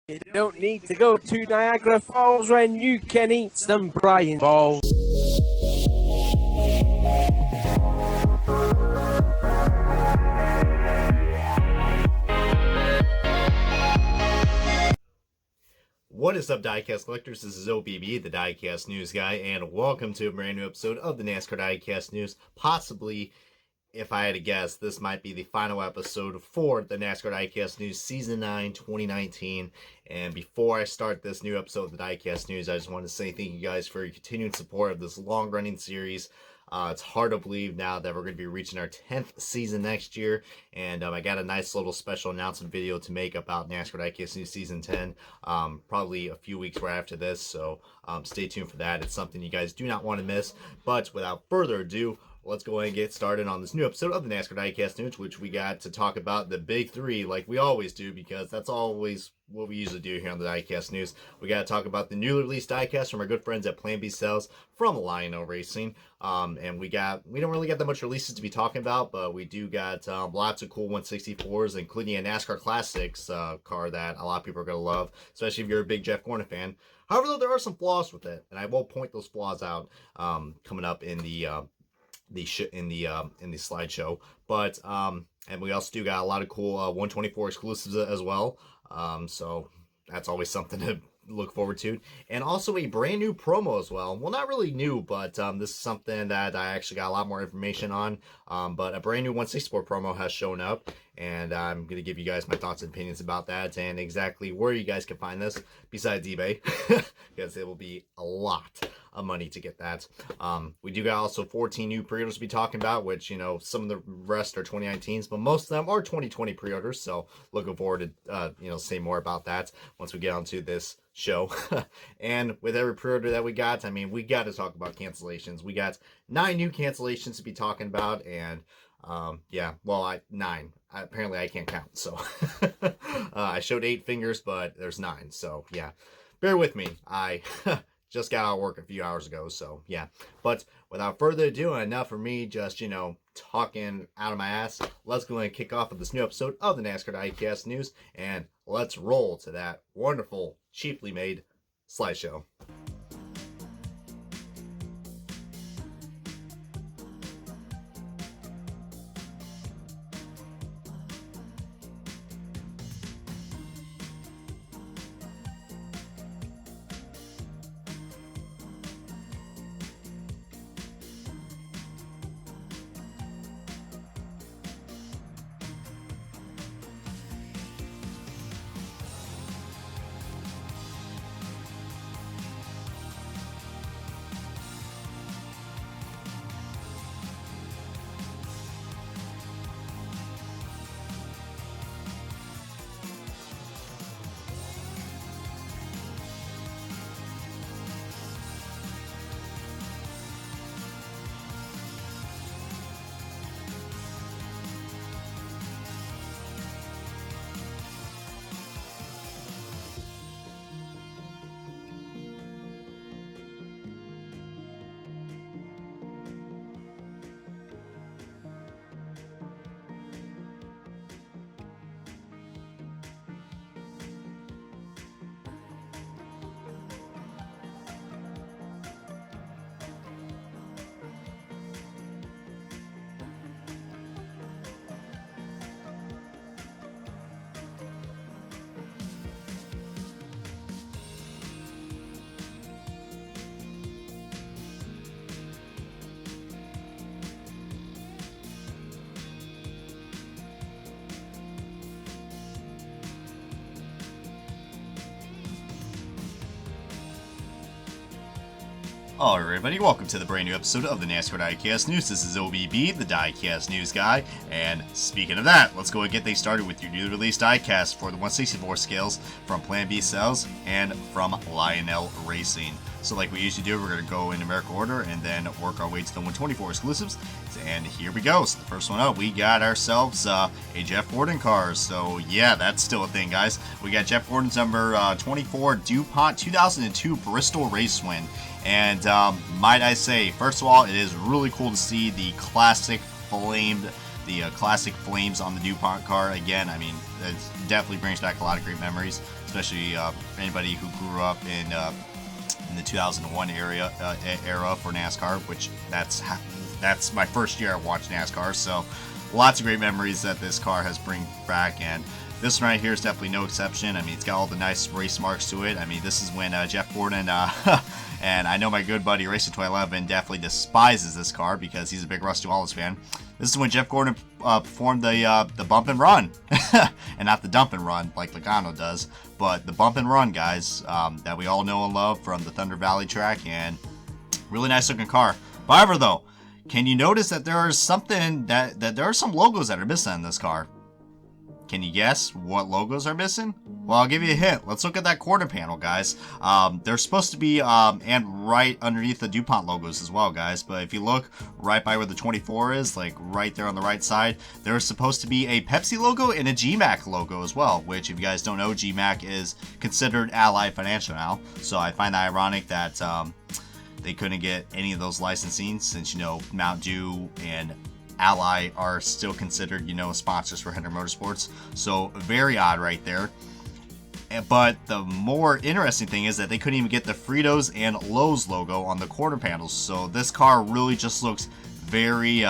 You don't need to go to Niagara Falls when you can eat some Brian balls. What is up, diecast collectors? This is OBB, the diecast news guy, and welcome to a brand new episode of the NASCAR Diecast News. Possibly, if I had to guess, this might be the final episode for the NASCAR Diecast News Season 9 2019. And before I start this new episode of the Diecast News, I just want to say thank you guys for your continued support of this long-running series. It's hard to believe now that we're going to be reaching our 10th season next year, and I got a nice little special announcement video to make about NASCAR Diecast News Season 10, probably a few weeks right after this, so stay tuned for that. It's something you guys do not want to miss, but without further ado, let's go ahead and get started on this new episode of the NASCAR Diecast News, which we got to talk about the big three like we always do, because that's always what we usually do here on the Diecast News. We got to talk about the newly released diecast from our good friends at Plan B Sales from Lionel Racing. And we don't really get that much releases to be talking about, but we do got lots of cool 164s, including a NASCAR Classics car that a lot of people are going to love, especially if you're a big Jeff Gordon fan. However, though, there are some flaws with it, and I will point those flaws out coming up in the slideshow. But and we also do got a lot of cool 124 exclusives as well, so that's always something to look forward to. And also a brand new promo as well. Well, not really new, but this is something that I actually got a lot more information on. But a brand new 164 promo has shown up, and I'm going to give you guys my thoughts and opinions about that and exactly where you guys can find this besides eBay, because it will be a lot of money to get that. We do got also 14 new pre-orders to be talking about, which, you know, some of the rest are 2019s, but most of them are 2020 pre-orders, so looking forward to say more about that once we get onto this show. And with every pre-order that we got, I mean, we got to talk about cancellations. We got 9 new cancellations to be talking about, and yeah, well, 9. Apparently I can't count, so I showed 8 fingers, but there's 9, so yeah, bear with me. I just got out of work a few hours ago, so yeah. But without further ado, enough for me just, talking out of my ass, let's go ahead and kick off with this new episode of the NASCAR Diecast News, and let's roll to that wonderful, cheaply made slideshow. Alright everybody, welcome to the brand new episode of the NASCAR Diecast News. This is OBB, the Diecast News guy, and speaking of that, let's go and get things started with your newly released diecast for the 164 scales from Plan B Sales and from Lionel Racing. So like we usually do, we're going to go in numerical order and then work our way to the 124 exclusives. And here we go. So the first one up, we got ourselves a Jeff Gordon car. So yeah, that's still a thing, guys. We got Jeff Gordon's number 24 DuPont 2002 Bristol Race Win. And might I say, first of all, it is really cool to see the classic flames on the DuPont car again. I mean, it definitely brings back a lot of great memories, especially anybody who grew up in the 2001 era for NASCAR, which that's my first year I watched NASCAR. So lots of great memories that this car has bring back, and this one right here is definitely no exception. I mean, it's got all the nice race marks to it. I mean, this is when Jeff Gordon and I know my good buddy Racing 2011 definitely despises this car because he's a big Rusty Wallace fan. This is when Jeff Gordon performed the bump and run, and not the dump and run like Logano does, but the bump and run, guys, that we all know and love from the Thunder Valley track, and really nice looking car. However, though, can you notice that there is something that there are some logos that are missing in this car? Can you guess what logos are missing? Well, I'll give you a hint. Let's look at that quarter panel, guys. They're supposed to be, and right underneath the DuPont logos as well, guys. But if you look right by where the 24 is, like right there on the right side, there's supposed to be a Pepsi logo and a GMAC logo as well, which, if you guys don't know, GMAC is considered Ally Financial now. So I find that ironic that they couldn't get any of those licensing since, you know, Mount Dew and Ally are still considered, you know, sponsors for Hendrick Motorsports. So very odd right there. But the more interesting thing is that they couldn't even get the Fritos and Lowe's logo on the quarter panels. So this car really just looks very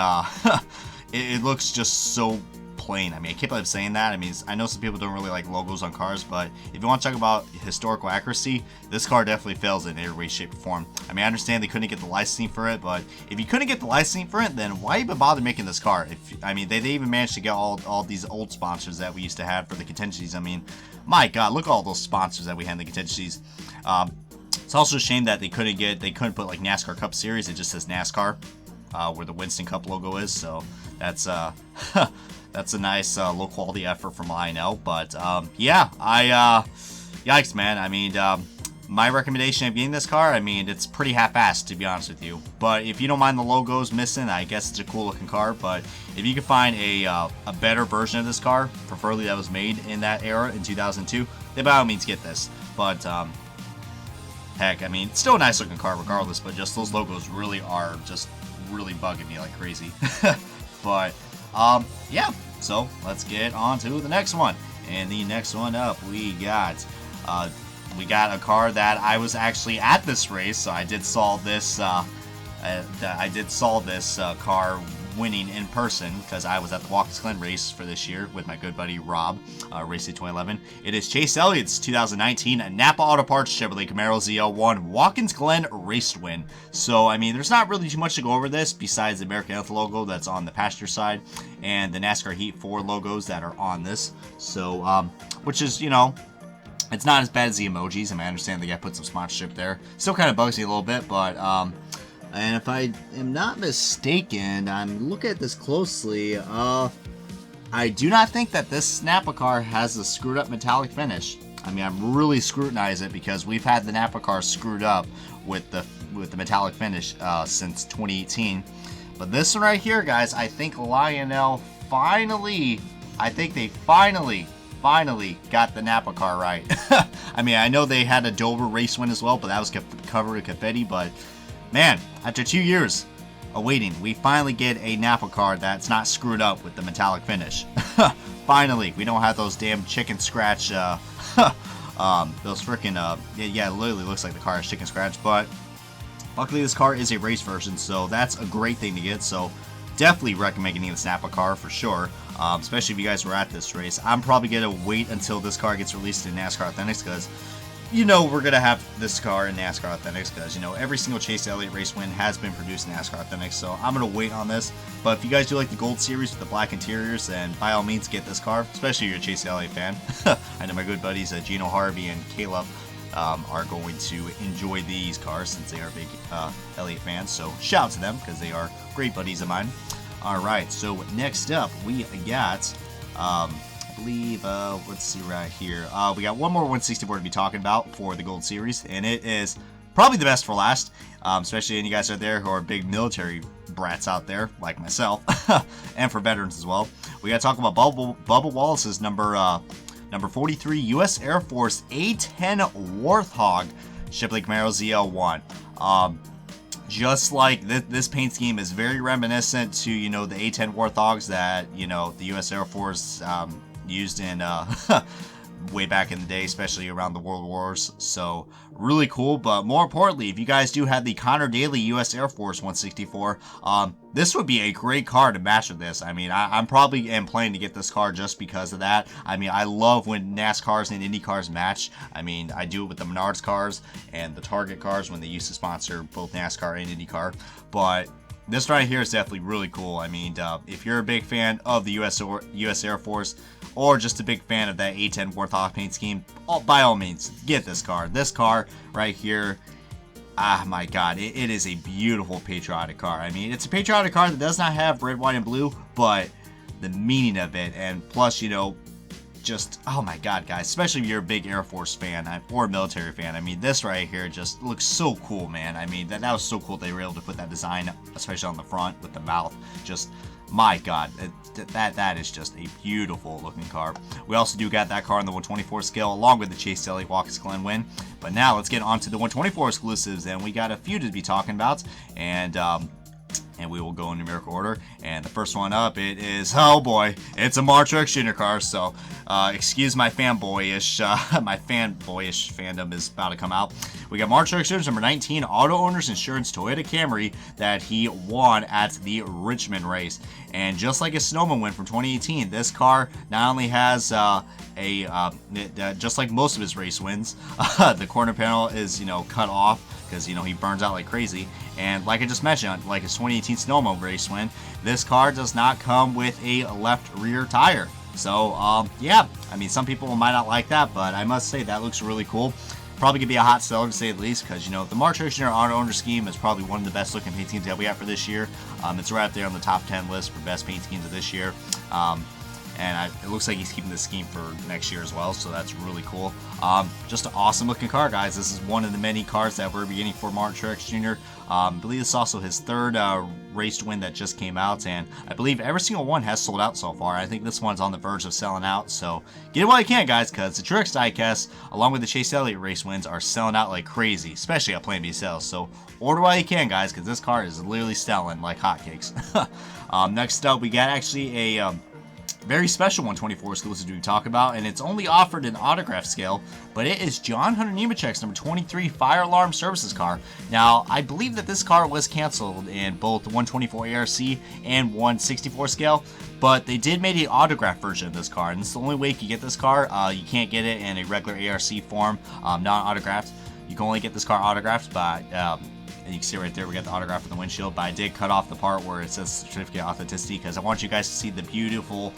it looks just so plain. I mean, I can't believe I'm saying that. I mean, I know some people don't really like logos on cars, but if you want to talk about historical accuracy, this car definitely fails in every way, shape, or form. I mean, I understand they couldn't get the licensing for it, but if you couldn't get the licensing for it, then why even bother making this car? I mean, they even managed to get all these old sponsors that we used to have for the contingencies. I mean, my God, look at all those sponsors that we had in the contingencies. It's also a shame that they couldn't put like NASCAR Cup Series. It just says NASCAR, where the Winston Cup logo is. So that's that's a nice low quality effort from Lionel. But yeah, yikes, man. I mean, my recommendation of getting this car, I mean, it's pretty half-assed, to be honest with you. But if you don't mind the logos missing, I guess it's a cool looking car. But if you can find a better version of this car, preferably that was made in that era in 2002, then by all means get this. But heck, I mean, it's still a nice looking car regardless, but just those logos really are just really bugging me like crazy. But yeah, so let's get on to the next one. And the next one up, we got a car that I was actually at this race, so I did saw this car winning in person because I was at the Watkins Glen race for this year with my good buddy Rob, Racing 2011. It is Chase Elliott's 2019 Napa Auto Parts Chevrolet Camaro ZL1 Watkins Glen race win. So, I mean, there's not really too much to go over this besides the American Anthem logo that's on the passenger side and the NASCAR Heat 4 logos that are on this. So, which is, you know, it's not as bad as the emojis. I mean, I understand they got to put some sponsorship there. Still kind of bugs me a little bit, but and if I am not mistaken, I'm looking at this closely, I do not think that this Napa car has a screwed up metallic finish. I mean, I'm really scrutinizing it because we've had the Napa car screwed up with the metallic finish since 2018. But this one right here, guys, I think Lionel finally got the Napa car right. I mean, I know they had a Dover race win as well, but that was covered with confetti. But man, after 2 years of waiting, we finally get a Napa car that's not screwed up with the metallic finish. Finally, we don't have those damn chicken scratch, those freaking, yeah, it literally looks like the car has chicken scratch, but luckily this car is a race version, so that's a great thing to get. So definitely recommend getting this Napa car for sure, especially if you guys were at this race. I'm probably going to wait until this car gets released in NASCAR Authentics because, you know, we're going to have this car in NASCAR Authentics because, you know, every single Chase Elliott race win has been produced in NASCAR Authentics, so I'm going to wait on this. But if you guys do like the Gold Series with the black interiors, then by all means get this car, especially if you're a Chase Elliott fan. I know my good buddies Gino Harvey and Caleb are going to enjoy these cars since they are big Elliott fans, so shout out to them because they are great buddies of mine. Alright, so next up we got I believe, let's see right here. We got one more 164 to be talking about for the Gold Series, and it is probably the best for last, especially any guys out there who are big military brats out there, like myself, and for veterans as well. We got to talk about Bubba Wallace's number 43 U.S. Air Force A10 Warthog Chevrolet Camaro ZL1. Just like this paint scheme is very reminiscent to, you know, the A10 Warthogs that, you know, the U.S. Air Force used in way back in the day, especially around the World Wars. So really cool. But more importantly, if you guys do have the Connor Daly US Air Force 164, this would be a great car to match with this. I mean, I'm probably planning to get this car just because of that. I mean, I love when NASCARs and Indy cars match. I mean, I do it with the Menards cars and the Target cars when they used to sponsor both NASCAR and IndyCar. But this right here is definitely really cool. I mean, if you're a big fan of the US Air Force, or just a big fan of that A10 Warthog paint scheme, by all means, get this car. This car right here, my God, it is a beautiful patriotic car. I mean, it's a patriotic car that does not have red, white, and blue, but the meaning of it, and plus, you know, just, oh my God, guys, especially if you're a big Air Force fan or a military fan. I mean, this right here just looks so cool, man. I mean, that was so cool they were able to put that design, especially on the front with the mouth. Just, my God, that is just a beautiful looking car. We also do got that car on the 124 scale, along with the Chase Elliott Watkins Glen win. But now let's get on to the 124 exclusives, and we got a few to be talking about, and we will go in numerical order. And the first one up, it is, oh boy, it's a Mark Truex Jr. car. So excuse my fanboyish fandom is about to come out. We got Mark Truex Jr. number 19 Auto Owners Insurance Toyota Camry that he won at the Richmond race. And just like his Snowman win from 2018, this car not only has just like most of his race wins, the corner panel is, you know, cut off because, you know, he burns out like crazy. And like I just mentioned, like his 2018 Snowman race win, this car does not come with a left rear tire. So, yeah, I mean, some people might not like that, but I must say that looks really cool. Probably going to be a hot seller to say the least, because, you know, the Mark Truex Jr. Auto Owner scheme is probably one of the best looking paint schemes that we have for this year. It's right up there on the top 10 list for best paint schemes of this year. And it looks like he's keeping this scheme for next year as well, so that's really cool. Just an awesome looking car, guys. This is one of the many cars that we're beginning for Mark Truex Jr. I believe this is also his third race win that just came out, and I believe every single one has sold out so far. I think this one's on the verge of selling out, so get it while you can, guys, because the Truex diecast, along with the Chase Elliott race wins, are selling out like crazy, especially at Plan B sales. So order while you can, guys, because this car is literally selling like hotcakes. Next up, we got actually a very special 124 exclusive to talk about, and it's only offered in autograph scale, but it is John Hunter Nemechek's number 23 Fire Alarm Services car. Now, I believe that this car was canceled in both the 124 ARC and 164 scale, but they did make an autograph version of this car, and it's the only way you can get this car. You can't get it in a regular ARC form, not autographed. You can only get this car autographed, but and you can see right there, we got the autograph on the windshield, but I did cut off the part where it says certificate of authenticity because I want you guys to see the beautiful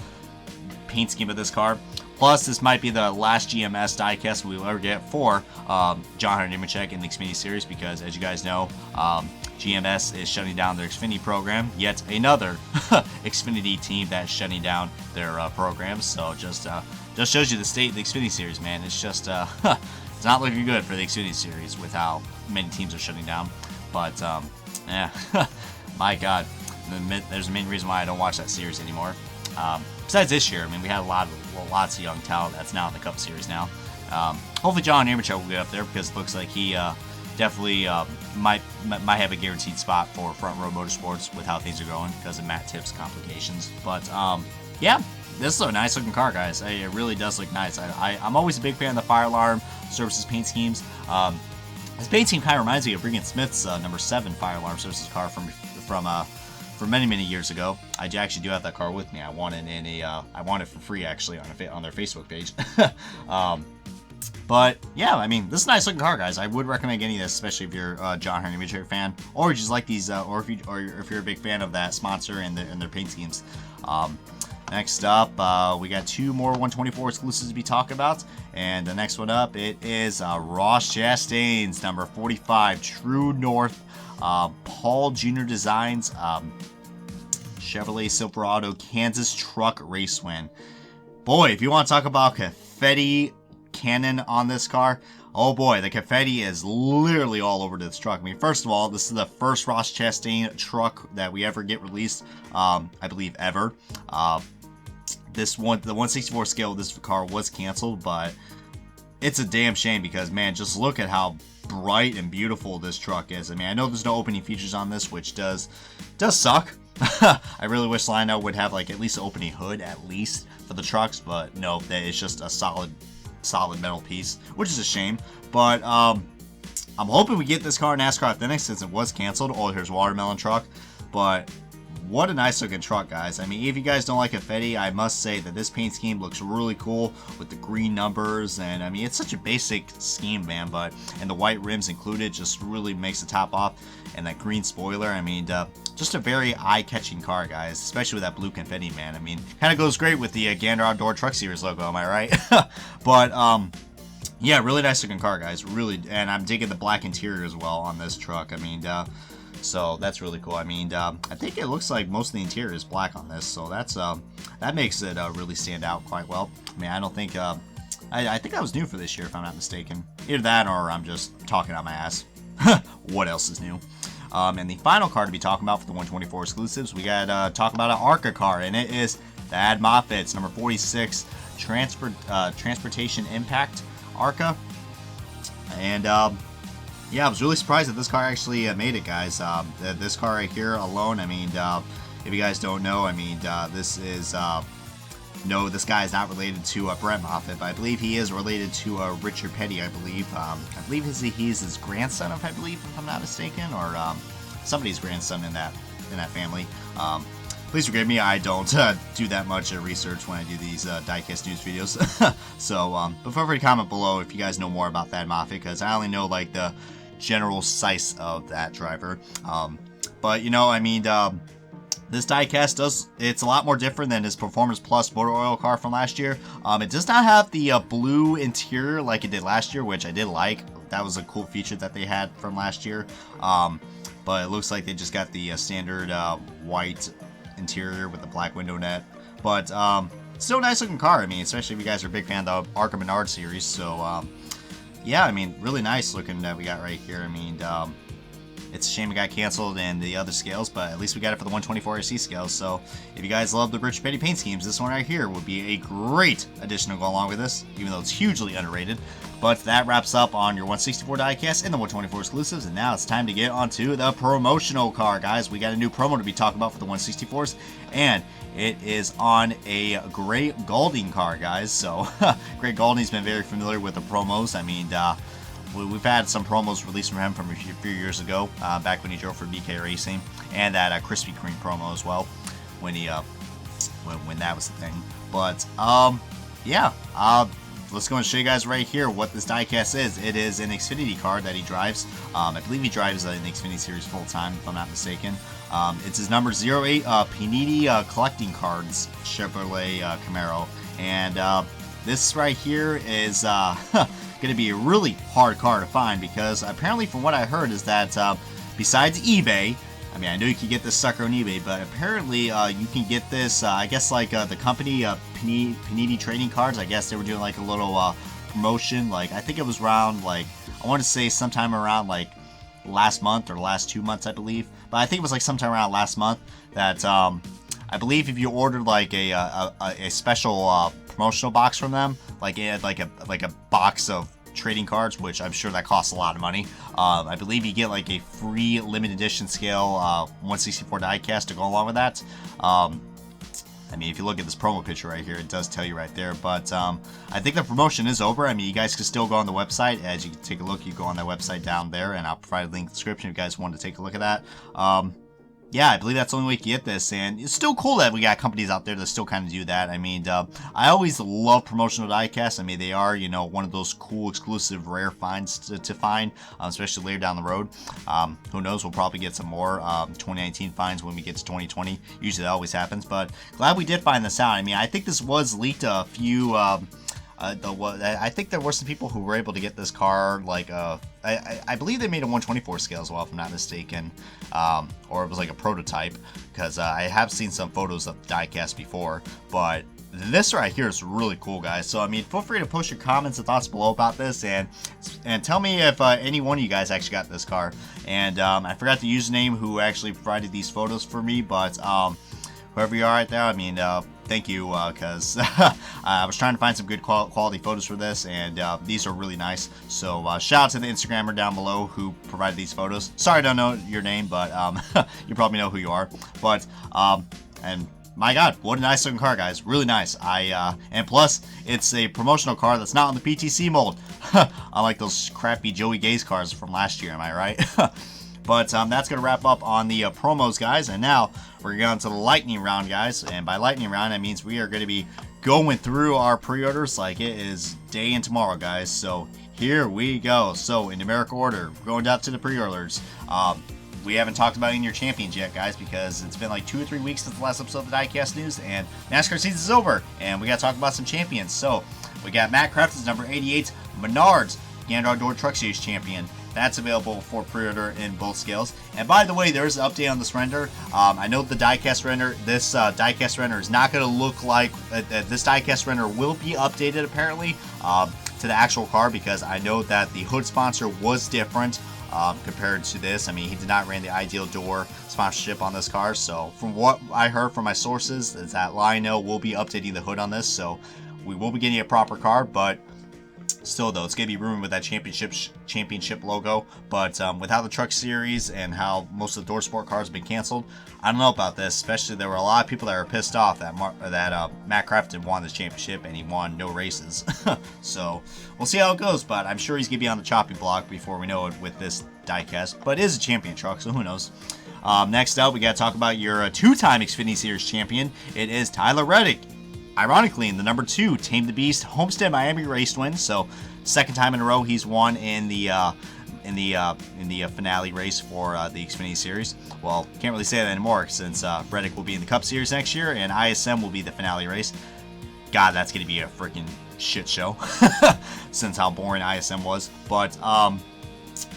paint scheme of this car. Plus, this might be the last GMS diecast we will ever get for John Hunter Nemechek in the Xfinity Series because, as you guys know, GMS is shutting down their Xfinity program. Yet another Xfinity team that's shutting down their programs. So just shows you the state of the Xfinity Series, man. It's just it's not looking good for the Xfinity Series with how many teams are shutting down. But yeah, my God, there's the main reason why I don't watch that series anymore. Besides this year, I mean, we had lots of young talent that's now in the Cup Series now. Hopefully John Nemechek will get up there because it looks like he definitely might have a guaranteed spot for Front Row Motorsports with how things are going because of Matt Tipp's complications. But yeah, this is a nice looking car, guys. It really does look nice. I'm always a big fan of the Fire Alarm Services paint schemes. This paint scheme kind of reminds me of Regan Smith's number 7 Fire Alarm Services car from many years ago. I actually do have that car with me. I won it I won it for free actually on their Facebook page. But yeah, I mean, this is a nice looking car, guys. I would recommend getting this, especially if you're a John Hunter Nemechek fan, or just like these, or if you're a big fan of that sponsor and their paint schemes. Next up, we got 2 more 124 exclusives to be talked about, and the next one up, it is Ross Chastain's number 45 True North Paul Jr. Designs Chevrolet Silverado Kansas truck race win. Boy, if you want to talk about confetti cannon on this car, oh boy, the confetti is literally all over this truck. I mean, first of all, this is the first Ross Chastain truck that we ever get released, I believe ever. The 164 scale of this car was canceled, but it's a damn shame because, man, just look at how bright and beautiful this truck is. I mean, I know there's no opening features on this, which does suck. I really wish Lionel would have like at least an opening hood at least for the trucks, but no, it's just a solid solid metal piece, which is a shame. But I'm hoping we get this car in NASCAR Authentic since it was canceled. Oh, here's Watermelon Truck. But what a nice looking truck, guys. I mean, if you guys don't like confetti, I must say that this paint scheme looks really cool with the green numbers. And I mean, it's such a basic scheme, man, and the white rims included just really makes the top off. And that green spoiler, I mean, just a very eye-catching car, guys, especially with that blue confetti, man. I mean, kind of goes great with the Gander Outdoor Truck Series logo, am I right? But, yeah, really nice looking car, guys, really. And I'm digging the black interior as well on this truck. I mean, so that's really cool. I mean, I think it looks like most of the interior is black on this, so that's that makes it really stand out quite well. I mean, I don't think I think that was new for this year, if I'm not mistaken. Either that, or I'm just talking out my ass. What else is new? And the final car to be talking about for the 124 exclusives, we got talk about an ARCA car, and it is Thad Moffitt's number 46 Transportation Impact ARCA. And yeah, I was really surprised that this car actually made it, guys. This car right here alone, I mean, if you guys don't know, I mean, this is no, this guy is not related to Brett Moffitt, but I believe he is related to Richard Petty, I believe. I believe he's his grandson, if I'm not mistaken, or somebody's grandson in that family. Please forgive me, I don't do that much research when I do these diecast news videos. So, but feel free to comment below if you guys know more about Thad Moffitt, because I only know like the general size of that driver. But you know, I mean, this diecast it's a lot more different than his Performance Plus motor oil car from last year. It does not have the blue interior like it did last year, which I did like. That was a cool feature that they had from last year. But it looks like they just got the standard white interior with the black window net. But still a nice looking car. I mean, especially if you guys are a big fan of the ARCA Menard series. So yeah, I mean, really nice looking that we got right here. I mean, it's a shame it got canceled in the other scales, but at least we got it for the 124 RC scales. So if you guys love the Richard Petty paint schemes, this one right here would be a great addition to go along with this, even though it's hugely underrated. But that wraps up on your 164 diecast and the 124 exclusives, and now it's time to get onto the promotional car, guys. We got a new promo to be talking about for the 164s, and it is on a Gray Gaulding car, guys. So Gray Gaulding's been very familiar with the promos. I mean, we've had some promos released from him from a few years ago, back when he drove for BK Racing, and that Krispy Kreme promo as well, when he when that was the thing. But yeah, let's go and show you guys right here what this diecast is. It is an Xfinity car that he drives. I believe he drives in the Xfinity Series full time, if I'm not mistaken. It's his number 08 Panini Collecting Cards Chevrolet Camaro, and this right here is going to be a really hard car to find, because apparently from what I heard is that besides eBay, I mean, I know you can get this sucker on eBay, but apparently you can get this, I guess like the company Panini Trading Cards, I guess they were doing like a little promotion, like I think it was around like, I want to say sometime around like last month or the last 2 months, I believe, but I think it was like sometime around last month that I believe if you ordered like a special promotional box from them, like it had like a box of trading cards, which I'm sure that costs a lot of money. I believe you get like a free limited edition scale 164 diecast to go along with that. I mean, if you look at this promo picture right here, it does tell you right there. But I think the promotion is over. I mean, you guys can still go on the website. As you can take a look, you go on that website down there, and I'll provide a link in the description if you guys want to take a look at that. Yeah, I believe that's the only way you can get this, and it's still cool that we got companies out there that still kind of do that. I mean, I always love promotional diecasts. I mean, they are, you know, one of those cool, exclusive, rare finds to find, especially later down the road. Who knows, we'll probably get some more 2019 finds when we get to 2020. Usually that always happens, but glad we did find this out. I mean, I think this was leaked a few... I think there were some people who were able to get this car, like, I believe they made a 124 scale as well, if I'm not mistaken, or it was like a prototype, because I have seen some photos of the diecast before, but this right here is really cool, guys. So, I mean, feel free to post your comments and thoughts below about this, and tell me if any one of you guys actually got this car. And I forgot the username who actually provided these photos for me, but whoever you are right there, I mean, thank you, because I was trying to find some good quality photos for this, and these are really nice. So shout out to the Instagrammer down below who provided these photos. Sorry I don't know your name, but you probably know who you are. But and my God, what a nice looking car, guys. Really nice. And plus, it's a promotional car that's not on the PTC mold. Unlike those crappy Joey Gase cars from last year, am I right? But that's going to wrap up on the promos, guys. And now we're going to the lightning round, guys. And by lightning round, that means we are going to be going through our pre-orders like it is day and tomorrow, guys. So here we go. So in numerical order, going down to the pre-orders. We haven't talked about any of your champions yet, guys, because it's been like 2 or 3 weeks since the last episode of the Diecast News, and NASCAR season is over, and we got to talk about some champions. So we got Matt Crafton's number 88, Menards, Gander Outdoor Truck Series champion. That's available for pre-order in both scales. And by the way, there's an update on this render. I know the diecast render, this diecast render is not going to look like, this diecast render will be updated apparently to the actual car, because I know that the hood sponsor was different compared to this. I mean, he did not run the Ideal Door sponsorship on this car. So from what I heard from my sources is that Lionel will be updating the hood on this. So we will be getting a proper car, but still, though, it's going to be ruined with that championship logo. But with how the Truck Series and how most of the Door Sport cars have been canceled, I don't know about this. Especially, there were a lot of people that were pissed off that Matt Crafton won this championship and he won no races. So we'll see how it goes. But I'm sure he's going to be on the chopping block before we know it with this diecast. But it is a champion truck, so who knows? Next up, we got to talk about your two-time Xfinity Series champion. It is Tyler Reddick. Ironically, in the number 2 Tame the Beast Homestead Miami race win. So second time in a row he's won in the finale race for the Xfinity Series. Well, can't really say that anymore since Reddick will be in the Cup Series next year and ISM will be the finale race. God, that's going to be a freaking shit show since how boring ISM was. But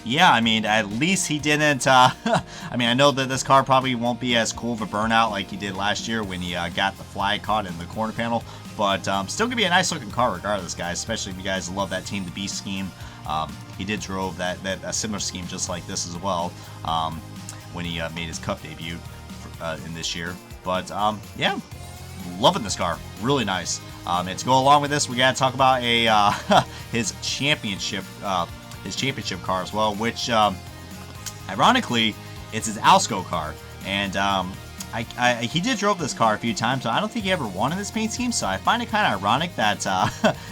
yeah, I mean, at least he didn't, I mean, I know that this car probably won't be as cool of a burnout like he did last year when he got the flag caught in the corner panel, but still gonna be a nice looking car regardless, guys, especially if you guys love that Tame the Beast scheme. He did drove that a similar scheme just like this as well when he made his Cup debut in this year. But yeah, loving this car, really nice. And to go along with this, we gotta talk about his championship car as well, which ironically it's his Alsco car, and he did drove this car a few times, so I don't think he ever won in this paint scheme, so I find it kind of ironic that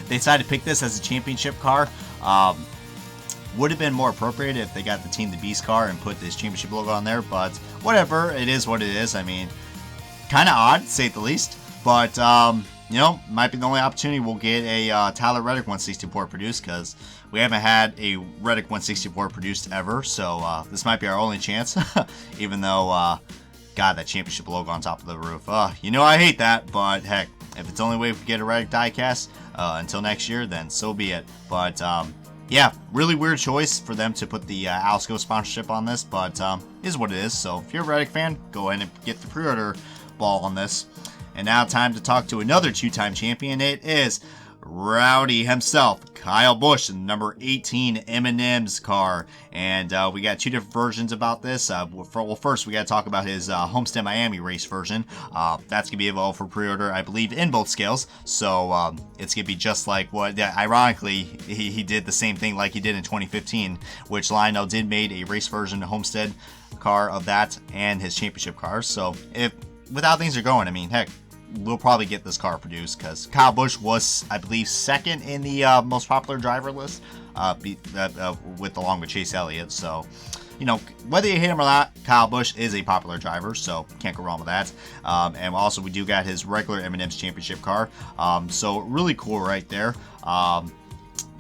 they decided to pick this as a championship car. Would have been more appropriate if they got the Team the Beast car and put this championship logo on there, but whatever, it is what it is. I mean, kind of odd to say the least, but you know, might be the only opportunity we'll get a Tyler Reddick 164 produced, because we haven't had a Reddick 164 produced ever, so this might be our only chance, even though, God, that championship logo on top of the roof. You know I hate that, but heck, if it's the only way we get a Reddick diecast until next year, then so be it. But, yeah, really weird choice for them to put the Alsco sponsorship on this, but is what it is. So if you're a Reddick fan, go ahead and get the pre-order ball on this. And now time to talk to another two-time champion. It is Rowdy himself, Kyle Busch, in the number 18 M&M's car. And we got two different versions about this. Well, first we got to talk about his Homestead Miami race version. That's going to be available for pre-order, I believe, in both scales. So it's going to be just like what, ironically, he did the same thing like he did in 2015, which Lionel did made a race version Homestead car of that and his championship cars. So if without things are going, I mean, heck, we'll probably get this car produced, because Kyle Busch was, I believe, second in the most popular driver list, along with Chase Elliott. So, you know, whether you hate him or not, Kyle Busch is a popular driver, so can't go wrong with that. And also, we do got his regular M&M's championship car, so really cool right there.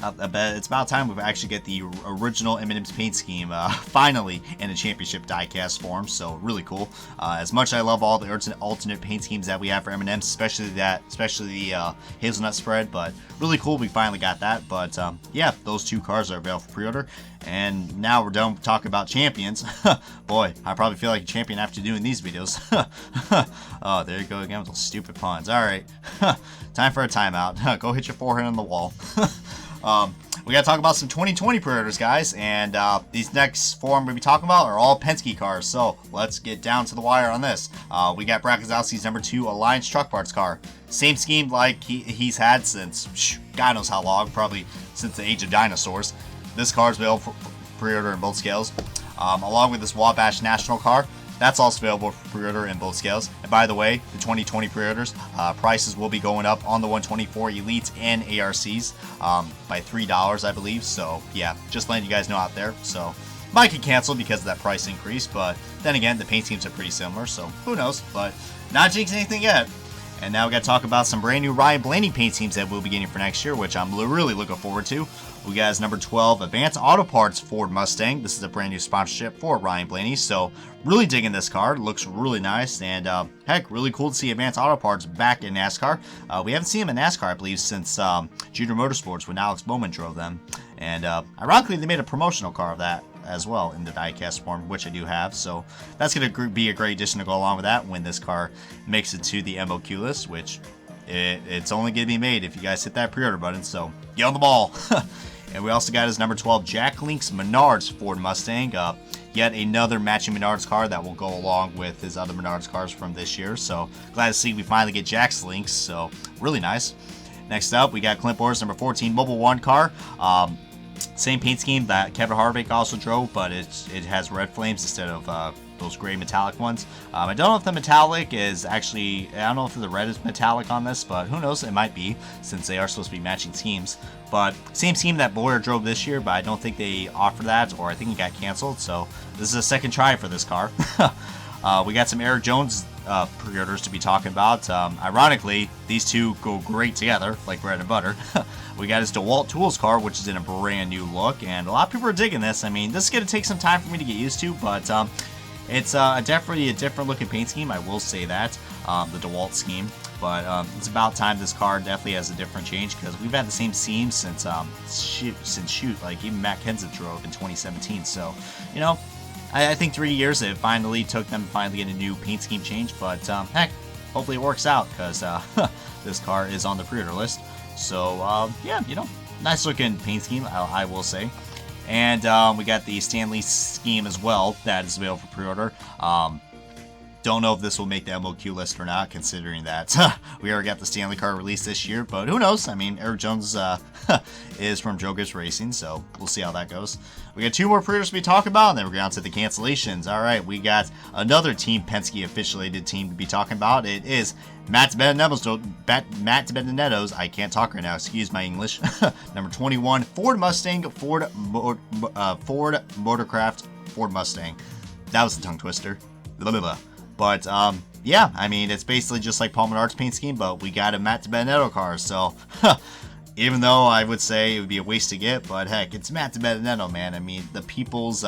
I bet it's about time we actually get the original M&M's paint scheme finally in a championship diecast form. So really cool. As much as I love all the alternate paint schemes that we have for M&M's, especially the hazelnut spread, but really cool we finally got that. But yeah, those two cars are available for pre-order. And now we're done talking about champions. Boy, I probably feel like a champion after doing these videos. Oh, there you go again with those stupid puns. All right, time for a timeout. Go hit your forehead on the wall. We gotta talk about some 2020 pre-orders, guys, and these next four I'm gonna be talking about are all Penske cars, so let's get down to the wire on this. We got Brad Keselowski's number 2 Alliance Truck Parts car. Same scheme like he's had since God knows how long, probably since the age of dinosaurs. This car is available for pre-order in both scales, along with this Wabash National car. that's also available for pre-order in both scales. And by the way, the 2020 pre-orders, prices will be going up on the 124 Elites and ARCs by $3, I believe. So yeah, just letting you guys know out there. So might get canceled because of that price increase, but then again, the paint schemes are pretty similar, so who knows, but not jinxing anything yet. And now we got to talk about some brand new Ryan Blaney paint schemes that we'll be getting for next year, which I'm really looking forward to. We got his number 12 Advanced Auto Parts Ford Mustang. This is a brand new sponsorship for Ryan Blaney, so really digging this car. It looks really nice, and heck, really cool to see Advanced Auto Parts back in NASCAR. We haven't seen him in NASCAR, I believe, since Junior Motorsports when Alex Bowman drove them. And ironically, they made a promotional car of that as well in the diecast form, which I do have, so that's going to be a great addition to go along with that when this car makes it to the MOQ list, which it's only going to be made if you guys hit that pre-order button, so get on the ball. And we also got his number 12 Jack Link's Menards Ford Mustang, yet another matching Menards car that will go along with his other Menards cars from this year, so glad to see we finally get Jack's Links, so really nice. Next up, we got Clint Boras' number 14 Mobile 1 car. Same paint scheme that Kevin Harvick also drove, but it has red flames instead of those gray metallic ones. I don't know if the metallic is actually, I don't know if the red is metallic on this, but who knows, it might be, since they are supposed to be matching schemes. But same scheme that Boyer drove this year, but I don't think they offer that, or I think it got canceled, so this is a second try for this car. We got some Erik Jones pre-orders to be talking about. Ironically, these two go great together, like bread and butter. We got his DeWalt Tools car, which is in a brand new look, and a lot of people are digging this. I mean, this is going to take some time for me to get used to, but it's definitely a different looking paint scheme, I will say that, the DeWalt scheme. But it's about time this car definitely has a different change, because we've had the same scheme since like even Matt Kenseth drove in 2017. So, you know, I think 3 years it finally took them to finally get a new paint scheme change, but heck, hopefully it works out, because this car is on the pre-order list. So yeah, you know, nice looking paint scheme, I will say. And we got the Stanley scheme as well that is available for pre-order. Don't know if this will make the MOQ list or not, considering that we already got the Stanley car released this year, but who knows? I mean, Erik Jones is from Joe Gibbs Racing, so we'll see how that goes. We got 2 more pre-orders to be talking about, and then we're going to the cancellations. All right, we got another Team Penske affiliated team to be talking about. It is Matt DiBenedetto's, I can't talk right now, excuse my English, number 21 Ford Mustang, Ford Motorcraft, Ford Mustang. That was a tongue twister. Blah, blah, blah. But, yeah, I mean, it's basically just like Paul Menard's paint scheme, but we got a Matt DiBenedetto car, so, even though I would say it would be a waste to get, but heck, it's Matt DiBenedetto, man. I mean, the people's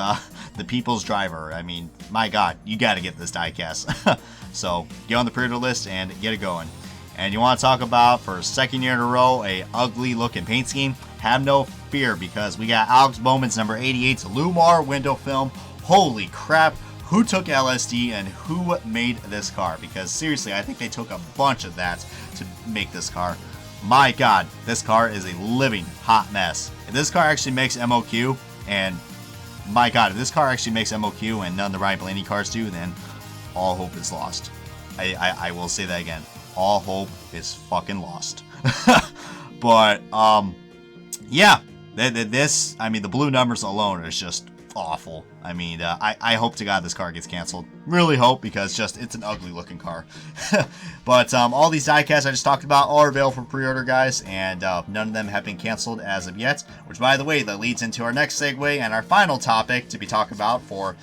driver. I mean, my God, you got to get this diecast. So, get on the pre-order list and get it going. And you want to talk about, for a second year in a row, a ugly looking paint scheme? Have no fear, because we got Alex Bowman's number 88's Lumar window film. Holy crap. Who took LSD and who made this car? Because seriously, I think they took a bunch of that to make this car. My God, this car is a living hot mess. If this car actually makes MOQ, and my God, if this car actually makes MOQ and none of the Ryan Blaney cars do, then all hope is lost. I will say that again. All hope is fucking lost. But, yeah, this, I mean, the blue numbers alone is just awful. I mean, I hope to God this car gets canceled. Really hope, because it's an ugly looking car. But all these diecasts I just talked about are available for pre-order, guys, and none of them have been canceled as of yet. Which, by the way, that leads into our next segue and our final topic to be talking about for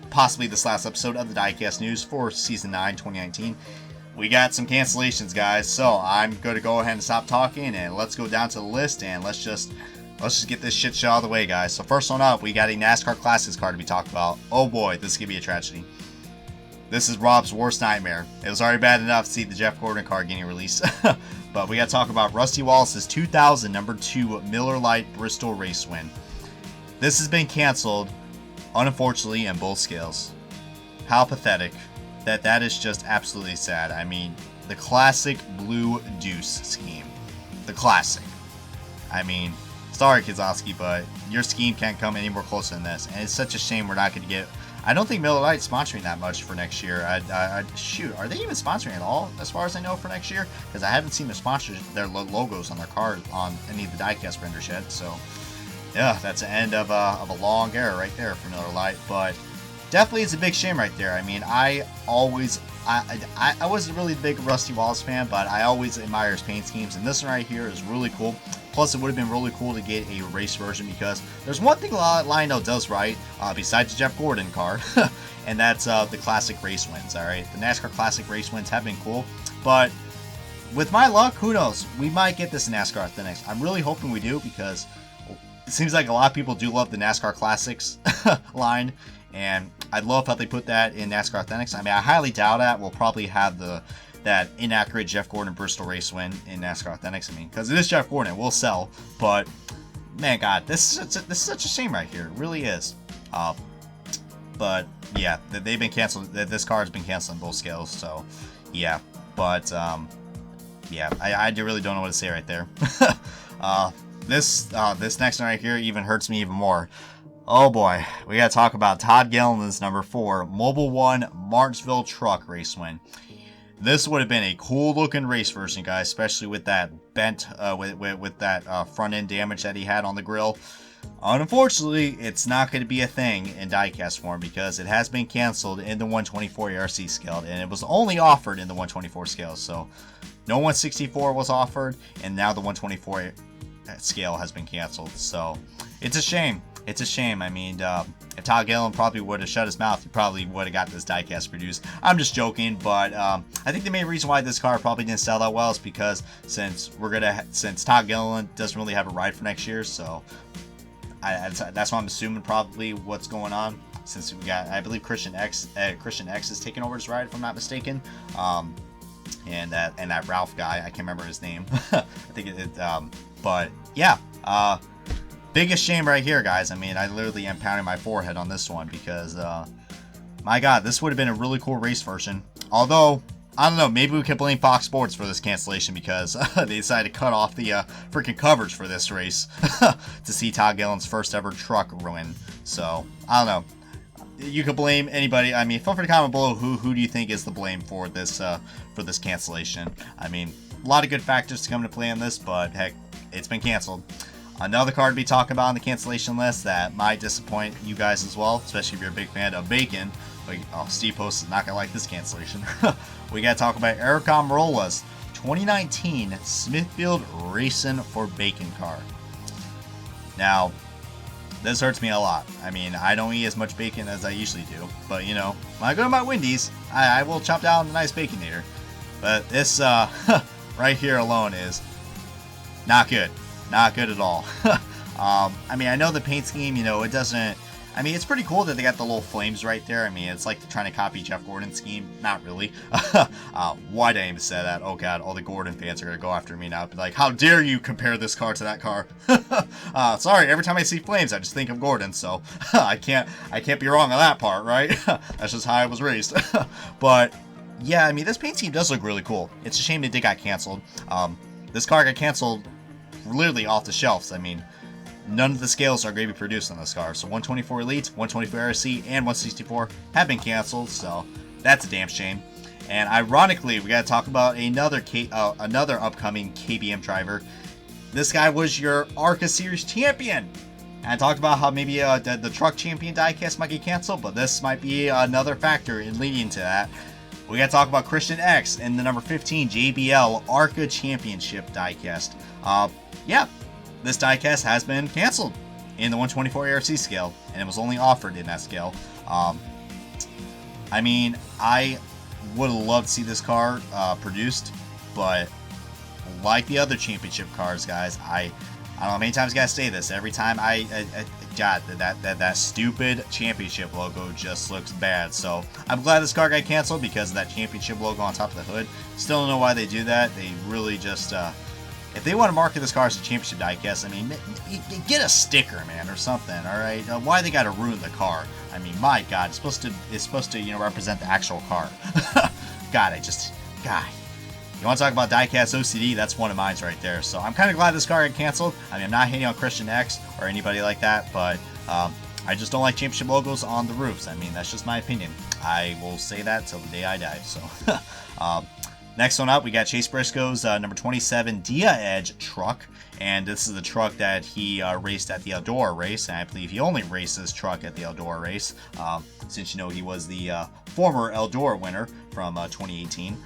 possibly this last episode of the Diecast News for Season 9, 2019. We got some cancellations, guys, so I'm going to go ahead and stop talking, and let's go down to the list, and let's just get this shit show out of the way, guys. So first one up, we got a NASCAR Classics car to be talked about. Oh boy, this is going to be a tragedy. This is Rob's worst nightmare. It was already bad enough to see the Jeff Gordon car getting released. But we got to talk about Rusty Wallace's 2000 number 2 Miller Lite Bristol race win. This has been canceled, unfortunately, in both scales. How pathetic. That is just absolutely sad. I mean, the classic Blue Deuce scheme. The classic. I mean, sorry, Kizowski, but your scheme can't come any more closer than this. And it's such a shame we're not going to get... I don't think Miller Lite's sponsoring that much for next year. Shoot, are they even sponsoring at all, as far as I know, for next year? Because I haven't seen them sponsor their logos on their cars on any of the diecast renders yet. So, yeah, that's the end of a long era right there for Miller Lite. But definitely is a big shame right there. I mean, I wasn't really a big Rusty Wallace fan, but I always admire his paint schemes, and this one right here is really cool. Plus, it would have been really cool to get a race version, because there's one thing Lionel does right, besides the Jeff Gordon car, and that's the classic race wins, alright? The NASCAR classic race wins have been cool, but with my luck, who knows? We might get this in NASCAR Authentics. I'm really hoping we do, because it seems like a lot of people do love the NASCAR Classics line, and I'd love how they put that in NASCAR Authentics. I mean, I highly doubt that we'll probably have that inaccurate Jeff Gordon Bristol race win in NASCAR Authentics. I mean, because it is Jeff Gordon, it will sell. But man, God, this is such a shame right here. It really is. But yeah, they've been canceled. This car has been canceled in both scales. So yeah, but yeah, I really don't know what to say right there. This next one right here even hurts me even more. Oh boy, we gotta talk about Todd Gilliland's number 4 Mobile One Martinsville Truck race win. This would have been a cool looking race version, guys, especially with that bent, with that front end damage that he had on the grill. Unfortunately, it's not going to be a thing in diecast form, because it has been canceled in the 124 ARC scale, and it was only offered in the 124 scale. So no 164 was offered, and now the 124 scale has been canceled. So it's a shame. It's a shame. I mean, if Todd Gilliland probably would have shut his mouth, he probably would have got this diecast produced. I'm just joking, but I think the main reason why this car probably didn't sell that well is because since Todd Gilliland doesn't really have a ride for next year, so that's why I'm assuming probably what's going on. Since we got, I believe Christian X is taking over his ride, if I'm not mistaken. And that Ralph guy, I can't remember his name. I think but yeah. Biggest shame right here, guys. I mean, I literally am pounding my forehead on this one, because, my God, this would have been a really cool race version. Although, I don't know, maybe we could blame Fox Sports for this cancellation, because they decided to cut off the freaking coverage for this race to see Todd Gilliland's first ever truck win. So, I don't know. You could blame anybody. I mean, feel free to comment below who do you think is the blame for this cancellation. I mean, a lot of good factors to come into play on this, but heck, it's been canceled. Another car to be talking about on the cancellation list that might disappoint you guys as well, especially if you're a big fan of bacon. Oh, Steve Post is not going to like this cancellation. We got to talk about Erik Almirola's 2019 Smithfield Racing for Bacon car. Now, this hurts me a lot. I mean, I don't eat as much bacon as I usually do, but you know, when I go to my Wendy's, I will chop down a nice Baconator. But this right here alone is not good. Not good at all. I mean, I know the paint scheme, you know, it doesn't... I mean, it's pretty cool that they got the little flames right there. I mean, it's like trying to copy Jeff Gordon's scheme. Not really. Why did I even say that? Oh, God, all the Gordon fans are going to go after me now. Be like, how dare you compare this car to that car? Sorry, every time I see flames, I just think of Gordon. So I can't be wrong on that part, right? That's just how I was raised. But, yeah, I mean, this paint scheme does look really cool. It's a shame that it got canceled. This car got canceled literally off the shelves. I mean, none of the scales are going to be produced on this car. So 124 Elite, 124 RC, and 164 have been canceled. So that's a damn shame. And ironically, we got to talk about another upcoming KBM driver. This guy was your ARCA Series champion. And I talked about how maybe the truck champion diecast might get canceled, but this might be another factor in leading to that. We got to talk about Christian X and the number 15 JBL ARCA Championship diecast. Yeah, this diecast has been canceled in the 124 ARC scale, and it was only offered in that scale. I mean, I would have loved to see this car produced, but like the other championship cars, guys, I don't know how many times I gotta say this. Every time God, that stupid championship logo just looks bad. So I'm glad this car got canceled because of that championship logo on top of the hood. Still don't know why they do that. They really just if they want to market this car as a championship diecast, I mean, get a sticker, man, or something. All right, why they got to ruin the car? I mean, my God, it's supposed to you know, represent the actual car. God, you want to talk about diecast OCD? That's one of mine right there. So I'm kind of glad this car got canceled. I mean, I'm not hating on Christian X or anybody like that, but I just don't like championship logos on the roofs. I mean, that's just my opinion. I will say that till the day I die. So, Next one up, we got Chase Briscoe's number 27 Dia Edge truck. And this is the truck that he raced at the Eldora race. And I believe he only raced this truck at the Eldora race. Since, you know, he was the former Eldora winner from 2018.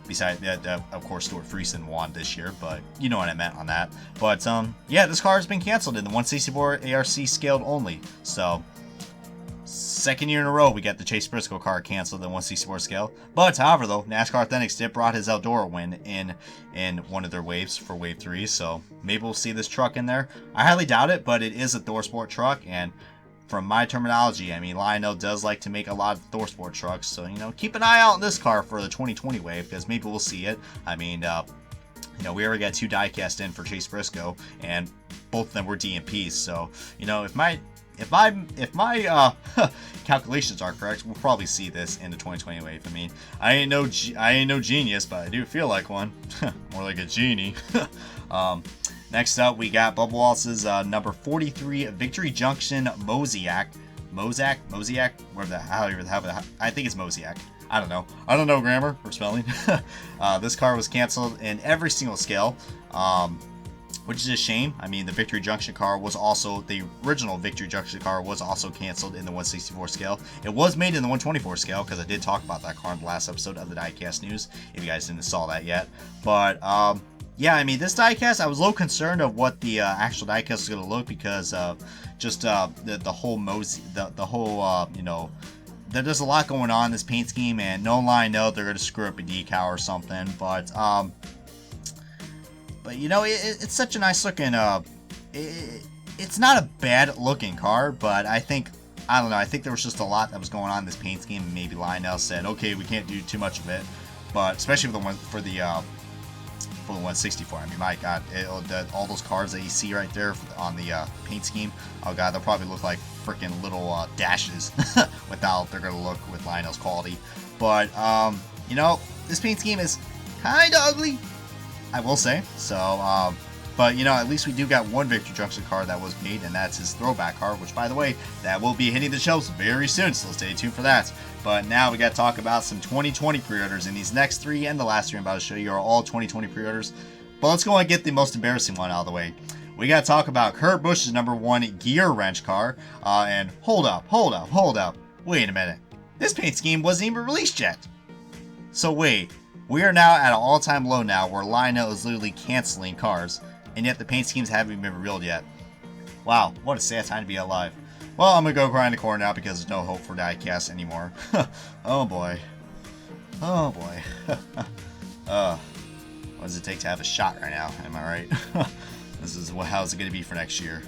Besides that, of course, Stuart Friesen won this year, but you know what I meant on that. But, yeah, this car has been canceled in the 164 ARC scaled only. So, second year in a row, we got the Chase Briscoe car canceled in 164 scale. But, however, though, NASCAR Authentics did brought his Eldora win in one of their waves for Wave 3. So, maybe we'll see this truck in there. I highly doubt it, but it is a ThorSport truck, and from my terminology, I mean, Lionel does like to make a lot of ThorSport trucks, so, you know, keep an eye out on this car for the 2020 wave, because maybe we'll see it. I mean, you know, we already got 2 diecast in for Chase Briscoe, and both of them were DMPs, so, you know, if my calculations are correct, we'll probably see this in the 2020 wave. I mean, I ain't no genius, but I do feel like one. More like a genie. Next up, we got Bubba Wallace's number 43 Victory Junction Mosiak, whatever the hell, I think it's Mosiak. I don't know grammar or spelling. This car was canceled in every single scale, which is a shame. I mean, the Victory Junction car was also, the original Victory Junction car was also canceled in the 164 scale. It was made in the 124 scale, because I did talk about that car in the last episode of the Diecast News, if you guys didn't saw that yet. But, yeah, I mean, this diecast, I was a little concerned of what the actual diecast was going to look, because just the whole you know, there's a lot going on in this paint scheme, and no lie, no, they're going to screw up a decal or something, but you know, it's such a nice looking, it's not a bad looking car, but I think there was just a lot that was going on in this paint scheme, and maybe Lionel said, okay, we can't do too much of it, but especially for the one for the 164. I mean, my God, all those cars that you see right there on the paint scheme, oh God, they'll probably look like freaking little dashes without they're gonna look with Lionel's quality. But you know, this paint scheme is kind of ugly, I will say. So, but you know, at least we do got one Victory Junction car that was made, and that's his throwback car, which, by the way, that will be hitting the shelves very soon, so stay tuned for that. But now we got to talk about some 2020 pre-orders, and these next 3 and the last 3 I'm about to show you are all 2020 pre-orders. But let's go and get the most embarrassing one out of the way. We got to talk about Kurt Busch's number 1 gear wrench car, and hold up, wait a minute, this paint scheme wasn't even released yet. So wait, we are now at an all-time low now, where Lionel is literally canceling cars, and yet the paint schemes haven't even been revealed yet. Wow, what a sad time to be alive. Well, I'm going to go grind the corner now, because there's no hope for diecast anymore. Oh boy. Oh boy. What does it take to have a shot right now? Am I right? This is how's it going to be for next year.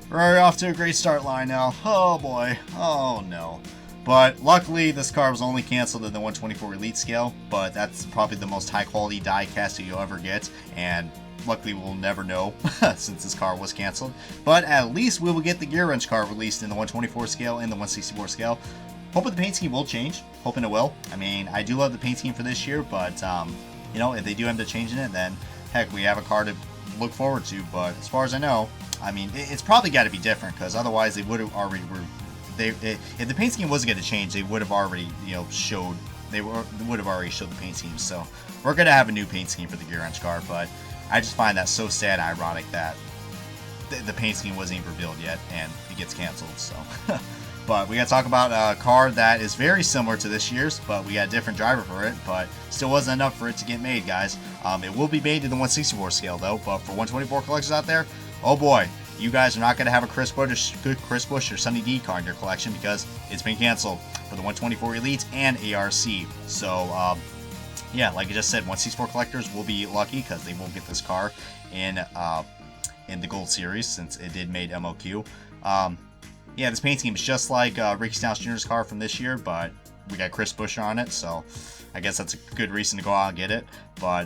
We're off to a great start line now. Oh boy. Oh no. But luckily, this car was only canceled in the 124 Elite scale, but that's probably the most high quality die cast you'll ever get, and luckily we'll never know since this car was canceled. But at least we will get the gear wrench car released in the 124 scale and the 164 scale. Hoping the paint scheme will change. Hoping it will. I mean, I do love the paint scheme for this year, but you know, if they do end up changing it, then heck, we have a car to look forward to. But as far as I know, I mean, it's probably got to be different, because otherwise they would have already if the paint scheme wasn't going to change, they would have already, you know, would have already showed the paint scheme. So we're going to have a new paint scheme for the gear wrench car, but I just find that so sad and ironic that the paint scheme wasn't even revealed yet and it gets canceled. So, but we got to talk about a car that is very similar to this year's, but we got a different driver for it, but still wasn't enough for it to get made, guys. It will be made in the 164 scale though, but for 124 collectors out there, oh boy, you guys are not going to have a Chris Busch or Sunny D car in your collection, because it's been canceled for the 124 Elite and ARC. So, yeah, like I just said, 164 collectors will be lucky, because they will get this car in the Gold Series, since it did made MOQ. Yeah, this paint scheme is just like Ricky Stenhouse Jr.'s car from this year, but we got Chris Busch on it, so I guess that's a good reason to go out and get it. But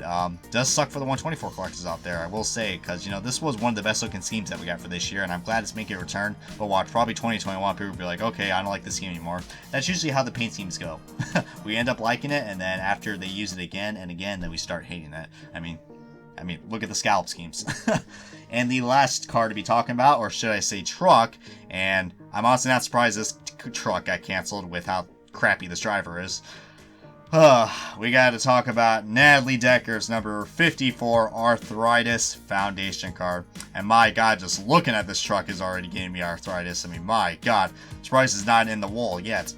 does suck for the 124 collectors out there, I will say, because, you know, this was one of the best looking schemes that we got for this year, and I'm glad it's making a return. But watch, probably 2021, people will be like, okay, I don't like this scheme anymore. That's usually how the paint schemes go. We end up liking it, and then after they use it again and again, then we start hating it. I mean, look at the scallop schemes. And the last car to be talking about, or should I say truck, and I'm honestly not surprised this truck got canceled with how crappy this driver is. We got to talk about Natalie Decker's number 54 Arthritis Foundation card. And my God, just looking at this truck is already giving me arthritis. I mean, my God, surprised it's not in the wall yet.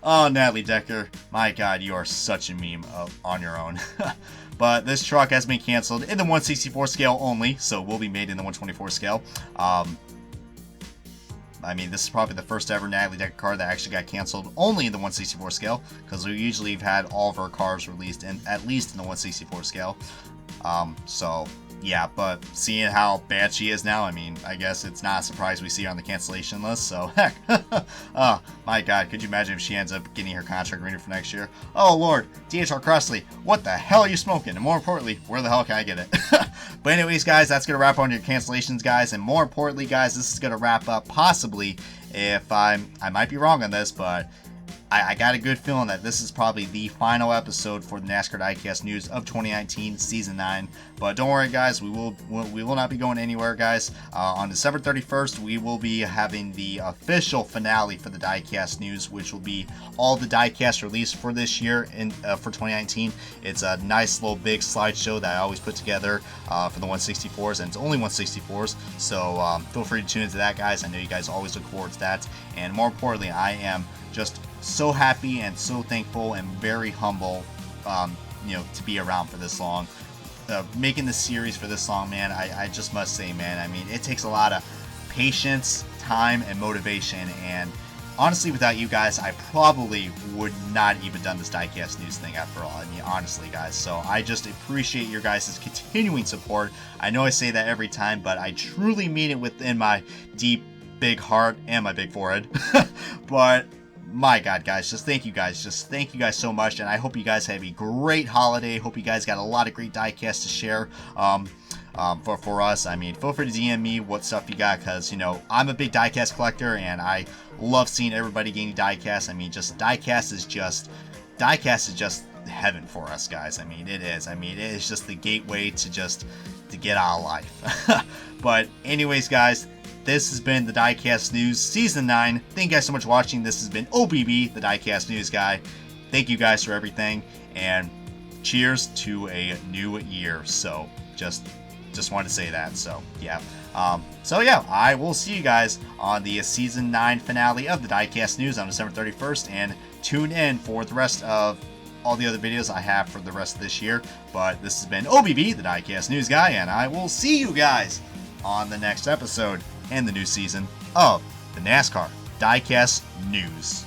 Oh, Natalie Decker, my God, you are such a meme on your own. But this truck has been canceled in the 164 scale only, so will be made in the 124 scale. I mean, this is probably the first ever Natalie Decker car that actually got canceled only in the 164 scale, because we usually have had all of our cars released in at least in the 164 scale. So yeah, but seeing how bad she is now, I mean, I guess it's not a surprise we see her on the cancellation list, so heck. Oh, my God, could you imagine if she ends up getting her contract renewed for next year? Oh, Lord, DHR Crossley, what the hell are you smoking? And more importantly, where the hell can I get it? But anyways, guys, that's going to wrap on your cancellations, guys, and more importantly, guys, this is going to wrap up possibly, if I might be wrong on this, but I got a good feeling that this is probably the final episode for the NASCAR Diecast News of 2019 Season 9. But don't worry, guys, we will not be going anywhere, guys. On December 31st, we will be having the official finale for the Diecast News, which will be all the Diecast released for this year for 2019. It's a nice little big slideshow that I always put together for the 164s, and it's only 164s. So feel free to tune into that, guys. I know you guys always look forward to that. And more importantly, I am just so happy and so thankful and very humble, to be around for this long, making this series for this long, man. I just must say, man, I mean, it takes a lot of patience, time, and motivation, and honestly, without you guys, I probably would not even done this Diecast News thing after all. I mean, honestly, guys, so I just appreciate your guys' continuing support. I know I say that every time, but I truly mean it within my deep, big heart and my big forehead. But my God, guys, just thank you guys. Just thank you guys so much, and I hope you guys have a great holiday. Hope you guys got a lot of great diecasts to share for us. I mean, feel free to DM me what stuff you got, because, I'm a big diecast collector, and I love seeing everybody getting diecasts. I mean, diecast is just heaven for us, guys. I mean, it is. I mean, it is just the gateway to get out of life. But anyways, guys, this has been the Diecast News Season 9. Thank you guys so much for watching. This has been OBB, the Diecast News guy. Thank you guys for everything, and cheers to a new year. So just wanted to say that. So yeah. I will see you guys on the Season 9 finale of the Diecast News on December 31st, and tune in for the rest of all the other videos I have for the rest of this year. But this has been OBB, the Diecast News guy, and I will see you guys on the next episode and the new season of the NASCAR Diecast News.